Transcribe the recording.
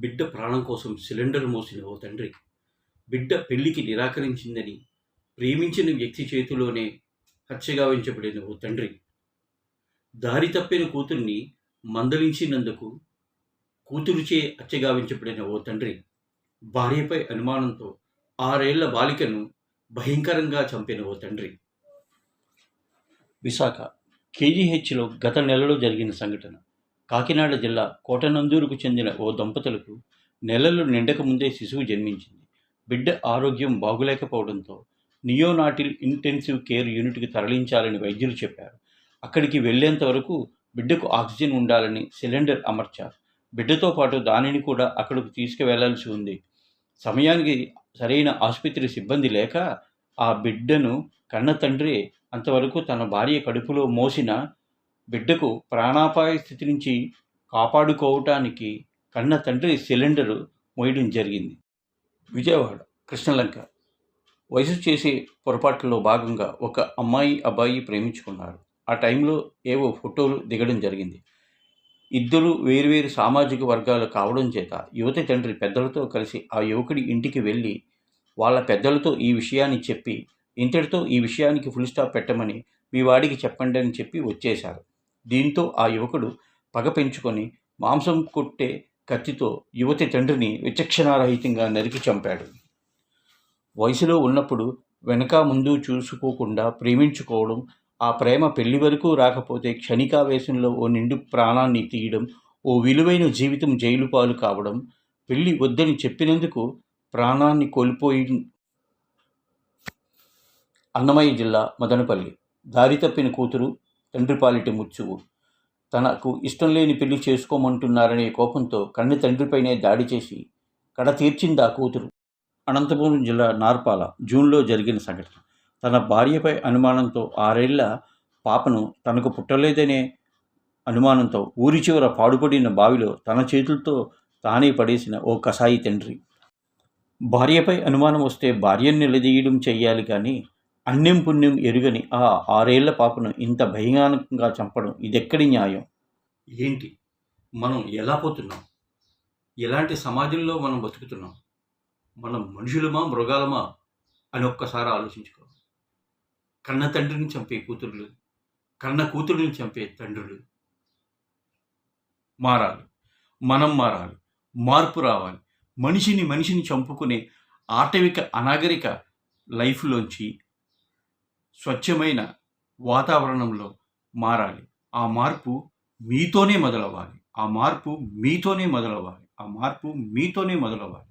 బిడ్డ ప్రాణం కోసం సిలిండర్ మోసిన ఓ తండ్రి బిడ్డ పెళ్లికి నిరాకరించిందని ప్రేమించిన వ్యక్తి చేతిలోనే హత్యగావించబడిన ఓ తండ్రి దారి తప్పిన కూతుర్ని మందలించినందుకు కూతురుచే హత్యగావించబడిన ఓ తండ్రి భార్యపై అనుమానంతో 6 ఏళ్ల బాలికను భయంకరంగా చంపిన ఓ తండ్రి. విశాఖ కేజీహెచ్లో గత నెలలో జరిగిన సంఘటన. కాకినాడ జిల్లా కోటనందూరుకు చెందిన ఓ దంపతులకు నెలలు నిండక ముందే శిశువు జన్మించింది. బిడ్డ ఆరోగ్యం బాగులేకపోవడంతో నియోనాటిల్ ఇంటెన్సివ్ కేర్ యూనిట్కి తరలించాలని వైద్యులు చెప్పారు. అక్కడికి వెళ్లేంత వరకు బిడ్డకు ఆక్సిజన్ ఉండాలని సిలిండర్ అమర్చారు. బిడ్డతో పాటు దానిని కూడా అక్కడకు తీసుకువెళ్లాల్సి ఉంది. సమయానికి సరైన ఆసుపత్రి సిబ్బంది లేక ఆ బిడ్డను కన్న తండ్రి అంతవరకు తన భార్య కడుపులో మోసిన బిడ్డకు ప్రాణాపాయ స్థితి నుంచి కాపాడుకోవటానికి కన్న తండ్రి సిలిండరు మోయడం జరిగింది. విజయవాడ కృష్ణలంక వయసు చేసే పొరపాట్లలో భాగంగా ఒక అబ్బాయి ప్రేమించుకున్నారు. ఆ టైంలో ఏవో ఫోటోలు దిగడం జరిగింది. ఇద్దరు వేరువేరు సామాజిక వర్గాలు కావడం చేత యువతి తండ్రి పెద్దలతో కలిసి ఆ యువకుడి ఇంటికి వెళ్ళి వాళ్ళ పెద్దలతో ఈ విషయాన్ని చెప్పి ఇంతటితో ఈ విషయానికి ఫుల్ స్టాప్ పెట్టమని మీ వాడికి చెప్పండి అని చెప్పి వచ్చేశారు. దీంతో ఆ యువకుడు పగ పెంచుకొని మాంసం కొట్టే కత్తితో యువతి తండ్రిని విచక్షణారహితంగా నరికి చంపాడు. వయసులో ఉన్నప్పుడు వెనక ముందు చూసుకోకుండా ప్రేమించుకోవడం, ఆ ప్రేమ పెళ్లి వరకు రాకపోతే క్షణికావేశంలో ఓ నిండు ప్రాణాన్ని తీయడం, ఓ విలువైన జీవితం జైలు పాలు కావడం, పెళ్లి వద్దని చెప్పినందుకు ప్రాణాన్ని కోల్పోయి. అన్నమయ్య జిల్లా మదనపల్లి దారి తప్పిన కూతురు తండ్రి పాలిటి ముచ్చువు. తనకు ఇష్టం లేని పెళ్లి చేసుకోమంటున్నారనే కోపంతో కన్న తండ్రిపైనే దాడి చేసి కడ తీర్చింది ఆ కూతురు. అనంతపురం జిల్లా నార్పాల జూన్లో జరిగిన సంఘటన. తన భార్యపై అనుమానంతో 6 ఏళ్ల పాపను తనకు పుట్టలేదనే అనుమానంతో ఊరి చివర పాడుపడిన బావిలో తన చేతులతో తానే పడేసిన ఓ కసాయి తండ్రి. భార్యపై అనుమానం వస్తే భార్యను నిలదీయడం చెయ్యాలి కానీ అన్యం పుణ్యం ఎరుగని ఆ 6 ఏళ్ల పాపను ఇంత భయానకంగా చంపడం ఇదెక్కడి న్యాయం? ఏంటి మనం ఎలా పోతున్నాం? ఎలాంటి సమాజంలో మనం బతుకుతున్నాం? మనం మనుషులమా మృగాలమా అని ఒక్కసారి ఆలోచించుకో. కన్న తండ్రిని చంపే కూతుర్లు, కన్న కూతురుని చంపే తండ్రులు. మారాలి, మనం మారాలి, మార్పు రావాలి. మనిషిని చంపుకునే ఆటవిక అనాగరిక లైఫ్లోంచి స్వచ్ఛమైన వాతావరణంలో మారాలి. ఆ మార్పు మీతోనే మొదలవ్వాలి. ఆ మార్పు మీతోనే మొదలవ్వాలి.